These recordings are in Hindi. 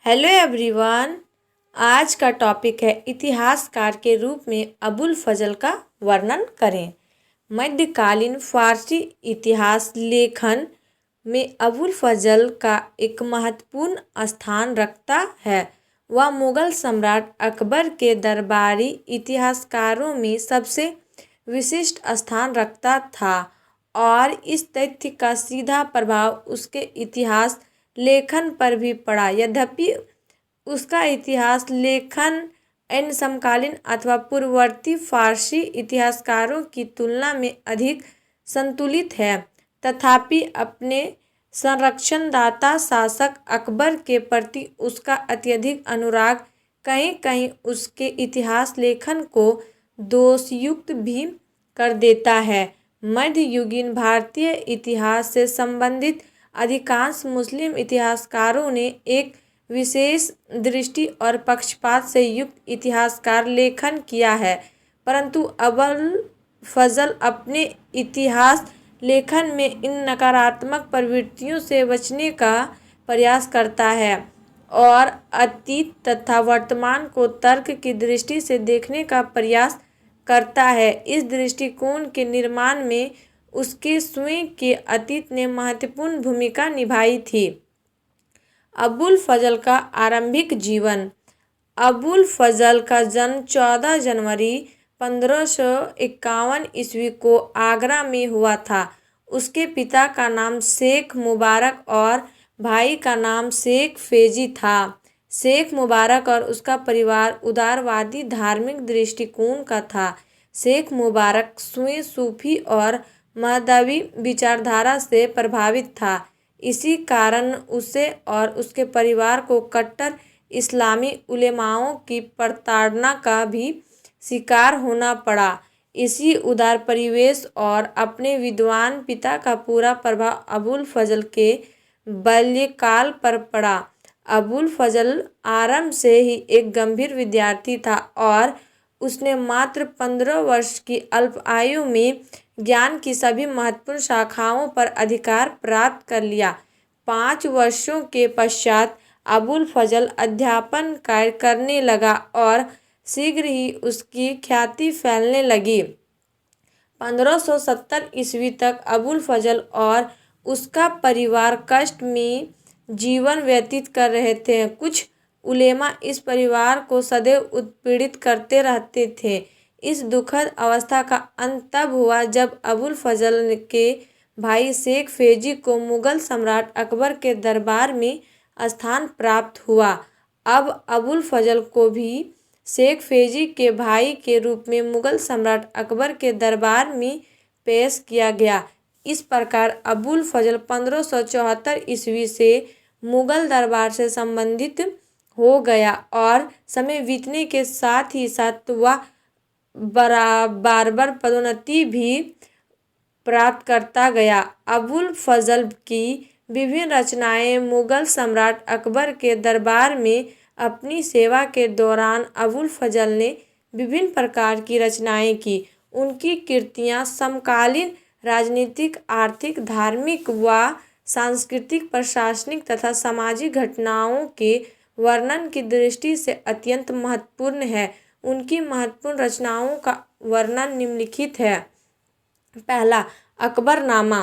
Hello everyone. आज का टॉपिक है इतिहासकार के रूप में अबुल फजल का वर्णन करें। मध्यकालीन फारसी इतिहास लेखन में अबुल फजल का एक महत्वपूर्ण स्थान रखता है। वह मुगल सम्राट अकबर के दरबारी इतिहासकारों में सबसे विशिष्ट स्थान रखता था और इस तथ्य का सीधा प्रभाव उसके इतिहास लेखन पर भी पड़ा। यद्यपि उसका इतिहास लेखन अन्य समकालीन अथवा पूर्ववर्ती फारसी इतिहासकारों की तुलना में अधिक संतुलित है, तथापि अपने संरक्षणदाता शासक अकबर के प्रति उसका अत्यधिक अनुराग कहीं कहीं उसके इतिहास लेखन को दोषयुक्त भी कर देता है। मध्ययुगीन भारतीय इतिहास से संबंधित अधिकांश मुस्लिम इतिहासकारों ने एक विशेष दृष्टि और पक्षपात से युक्त इतिहासकार लेखन किया है, परंतु अबुल फजल अपने इतिहास लेखन में इन नकारात्मक प्रवृत्तियों से बचने का प्रयास करता है और अतीत तथा वर्तमान को तर्क की दृष्टि से देखने का प्रयास करता है। इस दृष्टिकोण के निर्माण में उसके स्वयं के अतीत ने महत्वपूर्ण भूमिका निभाई थी। अबुल फजल का आरंभिक जीवन। अबुल फजल का जन्म 14 जनवरी 1551 ईस्वी को आगरा में हुआ था। उसके पिता का नाम शेख मुबारक और भाई का नाम शेख फैजी था। शेख मुबारक और उसका परिवार उदारवादी धार्मिक दृष्टिकोण का था। शेख मुबारक स्वयं सूफी और मज़हबी विचारधारा से प्रभावित था। इसी कारण उसे और उसके परिवार को कट्टर इस्लामी उलेमाओं की प्रताड़ना का भी शिकार होना पड़ा। इसी उदार परिवेश और अपने विद्वान पिता का पूरा प्रभाव अबुल फजल के बाल्यकाल पर पड़ा। अबुल फजल आरंभ से ही एक गंभीर विद्यार्थी था और उसने मात्र 15 वर्ष की अल्प आयु में ज्ञान की सभी महत्वपूर्ण शाखाओं पर अधिकार प्राप्त कर लिया। 5 वर्षों के पश्चात अबुल फजल अध्यापन कार्य करने लगा और शीघ्र ही उसकी ख्याति फैलने लगी। 1570 ईस्वी तक अबुल फजल और उसका परिवार कष्ट में जीवन व्यतीत कर रहे थे। कुछ उलेमा इस परिवार को सदैव उत्पीड़ित करते रहते थे। इस दुखद अवस्था का अंत तब हुआ जब अबुल फजल के भाई शेख फैजी को मुगल सम्राट अकबर के दरबार में स्थान प्राप्त हुआ। अब अबुल फजल को भी शेख फैजी के भाई के रूप में मुगल सम्राट अकबर के दरबार में पेश किया गया। इस प्रकार अबुल फजल 1574 ईस्वी से मुगल दरबार से संबंधित हो गया और समय बीतने के साथ ही साथ वह बार बार पदोन्नति भी प्राप्त करता गया। अबुल फजल की विभिन्न रचनाएं। मुगल सम्राट अकबर के दरबार में अपनी सेवा के दौरान अबुल फजल ने विभिन्न प्रकार की रचनाएं की। उनकी कृतियां समकालीन राजनीतिक, आर्थिक, धार्मिक व सांस्कृतिक, प्रशासनिक तथा सामाजिक घटनाओं के वर्णन की दृष्टि से अत्यंत महत्वपूर्ण है। उनकी महत्वपूर्ण रचनाओं का वर्णन निम्नलिखित है। पहला, अकबरनामा।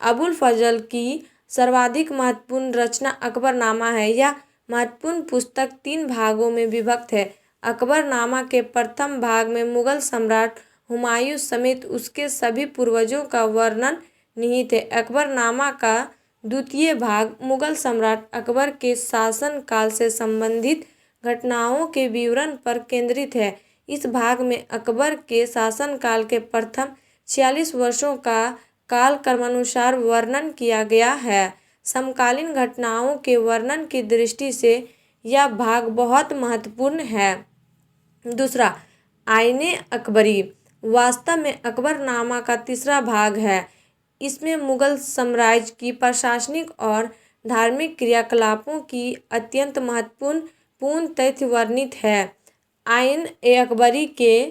अबुल फजल की सर्वाधिक महत्वपूर्ण रचना अकबरनामा है। यह महत्वपूर्ण पुस्तक 3 भागों में विभक्त है। अकबरनामा के प्रथम भाग में मुगल सम्राट हुमायूं समेत उसके सभी पूर्वजों का वर्णन निहित है। अकबरनामा का द्वितीय भाग मुगल सम्राट अकबर के शासन काल से संबंधित घटनाओं के विवरण पर केंद्रित है। इस भाग में अकबर के शासनकाल के प्रथम 46 वर्षों का काल क्रमानुसार वर्णन किया गया है। समकालीन घटनाओं के वर्णन की दृष्टि से यह भाग बहुत महत्वपूर्ण है। दूसरा, आईने अकबरी वास्तव में अकबरनामा का तीसरा भाग है। इसमें मुगल साम्राज्य की प्रशासनिक और धार्मिक क्रियाकलापों की अत्यंत महत्वपूर्ण तथ्य वर्णित है। आइन ए अकबरी के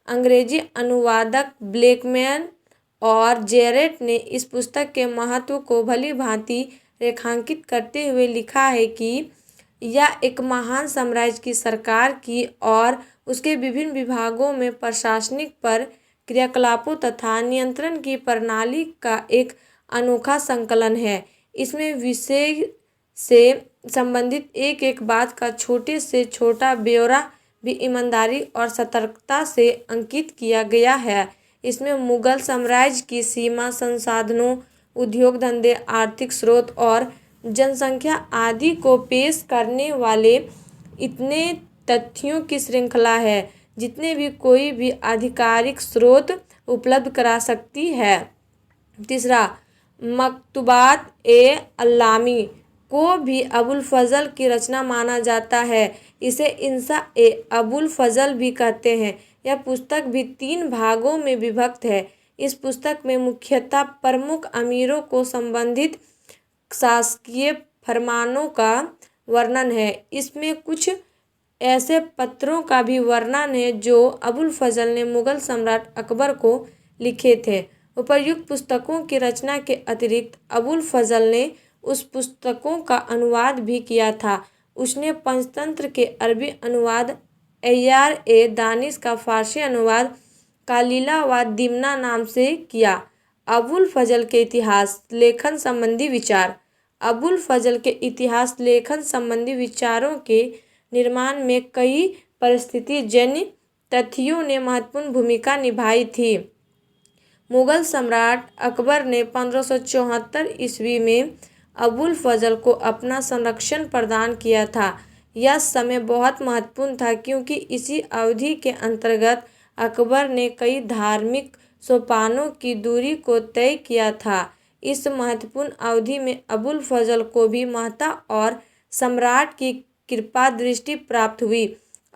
अंग्रेजी अनुवादक ब्लैकमैन और जेरेट ने इस पुस्तक के महत्व को भली भांति रेखांकित करते हुए लिखा है कि या एक महान साम्राज्य की सरकार की और उसके विभिन्न विभागों में प्रशासनिक पर क्रियाकलापों तथा नियंत्रण की प्रणाली का एक अनोखा संकलन है। इसमें विषय से संबंधित एक एक बात का छोटे से छोटा ब्यौरा भी ईमानदारी और सतर्कता से अंकित किया गया है। इसमें मुगल साम्राज्य की सीमा, संसाधनों, उद्योग धंधे, आर्थिक स्रोत और जनसंख्या आदि को पेश करने वाले इतने तथ्यों की श्रृंखला है जितने भी कोई भी आधिकारिक स्रोत उपलब्ध करा सकती है। तीसरा, मकतूबात ए अल्लामी को भी अबुल फजल की रचना माना जाता है। इसे इंसा ए अबुल फजल भी कहते हैं। यह पुस्तक भी 3 भागों में विभक्त है। इस पुस्तक में मुख्यतः प्रमुख अमीरों को संबंधित शासकीय फरमानों का वर्णन है। इसमें कुछ ऐसे पत्रों का भी वर्णन है जो अबुल फजल ने मुगल सम्राट अकबर को लिखे थे। उपर्युक्त पुस्तकों की रचना के अतिरिक्त अबुल फजल ने उस पुस्तकों का अनुवाद भी किया था। उसने पंचतंत्र के अरबी अनुवाद, अय्यार ए दानिश का फारसी अनुवाद कालीला व दिमना नाम से किया। अबुल फजल के इतिहास लेखन संबंधी विचार। अबुल फजल के इतिहास लेखन संबंधी विचारों के निर्माण में कई परिस्थितिजन्य तथ्यों ने महत्वपूर्ण भूमिका निभाई थी। मुगल सम्राट अकबर ने 1574 ईस्वी में अबुल फजल को अपना संरक्षण प्रदान किया था। यह समय बहुत महत्वपूर्ण था क्योंकि इसी अवधि के अंतर्गत अकबर ने कई धार्मिक सोपानों की दूरी को तय किया था। इस महत्वपूर्ण अवधि में अबुल फजल को भी महत्ता और सम्राट की कृपा दृष्टि प्राप्त हुई।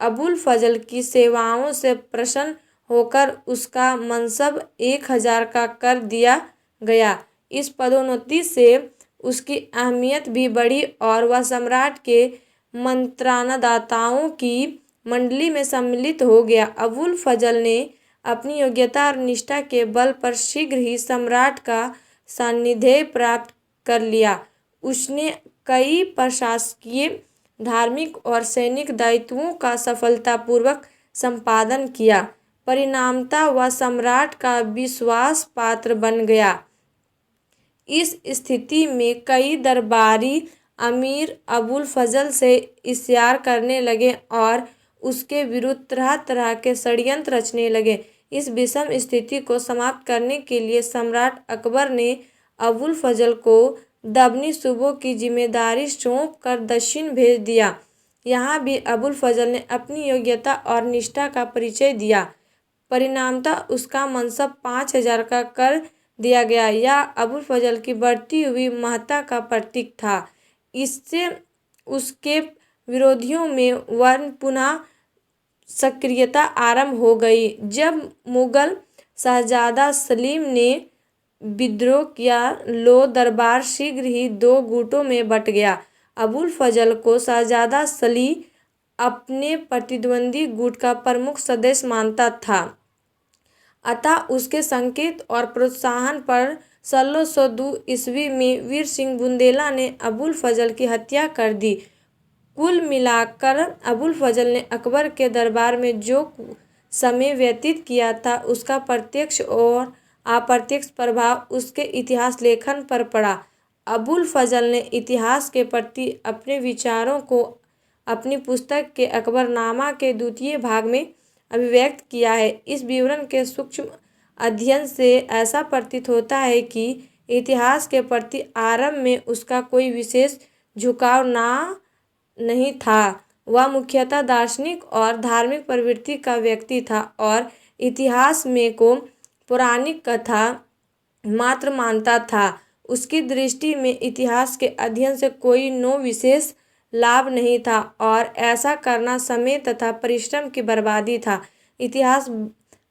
अबुल फजल की सेवाओं से प्रसन्न होकर उसका मनसब 1000 का कर दिया गया। इस पदोन्नति से उसकी अहमियत भी बढ़ी और वह सम्राट के मंत्रणादाताओं की मंडली में सम्मिलित हो गया। अबुल फजल ने अपनी योग्यता और निष्ठा के बल पर शीघ्र ही सम्राट का सान्निध्य प्राप्त कर लिया। उसने कई प्रशासकीय, धार्मिक और सैनिक दायित्वों का सफलतापूर्वक संपादन किया। परिणामतः वह सम्राट का विश्वास पात्र बन गया। इस स्थिति में कई दरबारी अमीर अबुल फजल से ईर्ष्या करने लगे और उसके विरुद्ध तरह तरह के षड्यंत्र रचने लगे। इस विषम स्थिति को समाप्त करने के लिए सम्राट अकबर ने अबुल फजल को दबनी सूबों की जिम्मेदारी सौंप कर दक्षिण भेज दिया। यहाँ भी अबुल फजल ने अपनी योग्यता और निष्ठा का परिचय दिया। परिणामतः उसका मनसब 5000 का कर दिया गया। यह अबुल फजल की बढ़ती हुई महत्ता का प्रतीक था। इससे उसके विरोधियों में वर्ण पुनः सक्रियता आरंभ हो गई। जब मुगल शहजादा सलीम ने विद्रोह किया, लो दरबार शीघ्र ही 2 गुटों में बंट गया। अबुल फजल को शहजादा सलीम अपने प्रतिद्वंदी गुट का प्रमुख सदस्य मानता था, अतः उसके संकेत और प्रोत्साहन पर 1602 ईस्वी में वीर सिंह बुंदेला ने अबुल फजल की हत्या कर दी। कुल मिलाकर अबुल फजल ने अकबर के दरबार में जो समय व्यतीत किया था, उसका प्रत्यक्ष और अप्रत्यक्ष प्रभाव उसके इतिहास लेखन पर पड़ा। अबुल फजल ने इतिहास के प्रति अपने विचारों को अपनी पुस्तक के अकबरनामा के 2य भाग में अभिव्यक्त किया है। इस विवरण के सूक्ष्म अध्ययन से ऐसा प्रतीत होता है कि इतिहास के प्रति आरंभ में उसका कोई विशेष झुकाव नहीं था। वह मुख्यतः दार्शनिक और धार्मिक प्रवृत्ति का व्यक्ति था और इतिहास में को पौराणिक कथा मात्र मानता था। उसकी दृष्टि में इतिहास के अध्ययन से कोई विशेष लाभ नहीं था और ऐसा करना समय तथा परिश्रम की बर्बादी था। इतिहास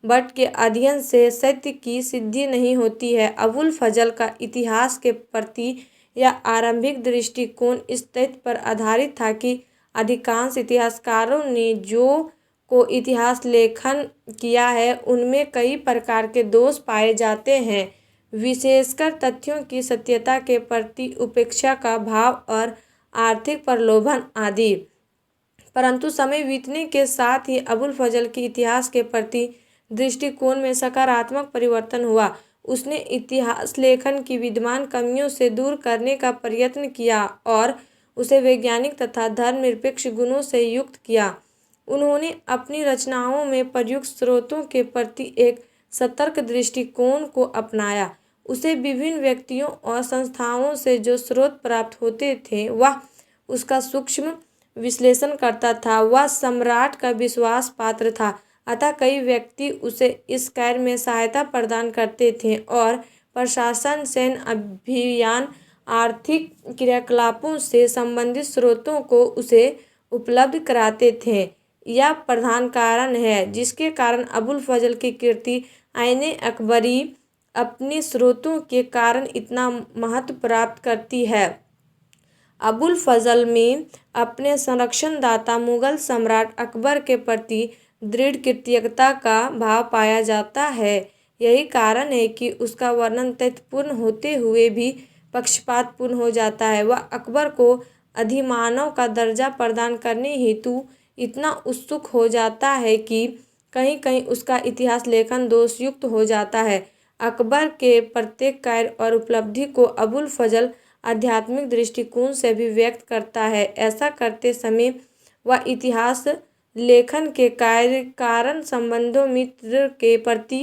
बट के अध्ययन से सत्य की सिद्धि नहीं होती है। अबुल फजल का इतिहास के प्रति यह आरंभिक दृष्टिकोण इस तथ्य पर आधारित था कि अधिकांश इतिहासकारों ने जो को इतिहास लेखन किया है उनमें कई प्रकार के दोष पाए जाते हैं, विशेषकर तथ्यों की सत्यता के प्रति उपेक्षा का भाव और आर्थिक प्रलोभन आदि। परंतु समय बीतने के साथ ही अबुल फजल के इतिहास के प्रति दृष्टिकोण में सकारात्मक परिवर्तन हुआ। उसने इतिहास लेखन की विद्यमान कमियों से दूर करने का प्रयत्न किया और उसे वैज्ञानिक तथा धर्मनिरपेक्ष गुणों से युक्त किया। उन्होंने अपनी रचनाओं में प्रयुक्त स्रोतों के प्रति एक सतर्क दृष्टिकोण को अपनाया। उसे विभिन्न व्यक्तियों और संस्थाओं से जो स्रोत प्राप्त होते थे वह उसका सूक्ष्म विश्लेषण करता था। वह सम्राट का विश्वास पात्र था, अतः कई व्यक्ति उसे इस कार्य में सहायता प्रदान करते थे और प्रशासन, सैन्य अभियान, आर्थिक क्रियाकलापों से संबंधित स्रोतों को उसे उपलब्ध कराते थे। यह प्रधान कारण है जिसके कारण अबुल फजल की कृति आईने अकबरी अपने स्रोतों के कारण इतना महत्व प्राप्त करती है। अबुल फजल में अपने संरक्षणदाता मुगल सम्राट अकबर के प्रति दृढ़ कृतज्ञता का भाव पाया जाता है। यही कारण है कि उसका वर्णन तथ्यपूर्ण होते हुए भी पक्षपातपूर्ण हो जाता है। वह अकबर को अधिमानव का दर्जा प्रदान करने हेतु इतना उत्सुक हो जाता है कि कहीं कहीं उसका इतिहास लेखन दोषयुक्त हो जाता है। अकबर के प्रत्येक कार्य और उपलब्धि को अबुल फजल आध्यात्मिक दृष्टिकोण से भी व्यक्त करता है। ऐसा करते समय वह इतिहास लेखन के कार्य कारण संबंधों मित्र के प्रति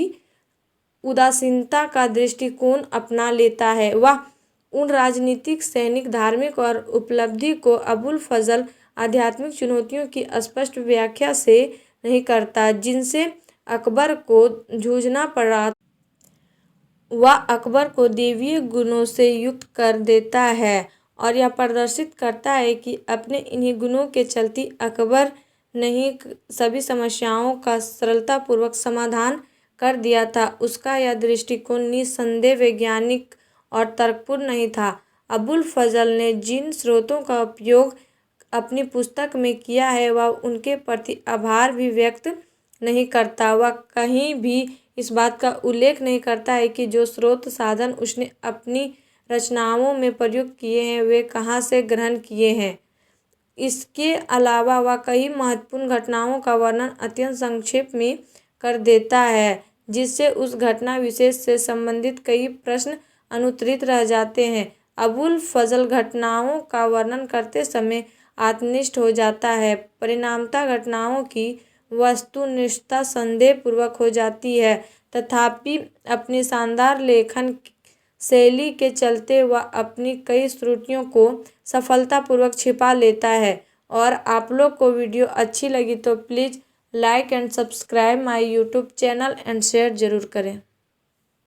उदासीनता का दृष्टिकोण अपना लेता है। वह उन राजनीतिक, सैनिक, धार्मिक और उपलब्धि को अबुल फजल आध्यात्मिक चुनौतियों की स्पष्ट व्याख्या से नहीं करता जिनसे अकबर को जूझना पड़ा। वह अकबर को दैवीय गुणों से युक्त कर देता है और यह प्रदर्शित करता है कि अपने इन्हीं गुणों के चलते अकबर ने ही सभी समस्याओं का सरलतापूर्वक समाधान कर दिया था। उसका यह दृष्टिकोण निस्संदेह वैज्ञानिक और तर्कपूर्ण नहीं था। अबुल फजल ने जिन स्रोतों का उपयोग अपनी पुस्तक में किया है वह उनके प्रति आभार भी व्यक्त नहीं करता। वह कहीं भी इस बात का उल्लेख नहीं करता है कि जो स्रोत साधन उसने अपनी रचनाओं में प्रयुक्त किए हैं वे कहाँ से ग्रहण किए हैं। इसके अलावा वह कई महत्वपूर्ण घटनाओं का वर्णन अत्यंत संक्षेप में कर देता है जिससे उस घटना विशेष से संबंधित कई प्रश्न अनुत्तरित रह जाते हैं। अबुल फजल घटनाओं का वर्णन करते समय आत्मनिष्ठ हो जाता है, परिणामतः घटनाओं की वस्तुनिष्ठता संदेहपूर्वक हो जाती है। तथापि अपनी शानदार लेखन शैली के चलते वह अपनी कई त्रुटियों को सफलतापूर्वक छिपा लेता है। और आप लोग को वीडियो अच्छी लगी तो please like and subscribe my YouTube channel and share ज़रूर करें।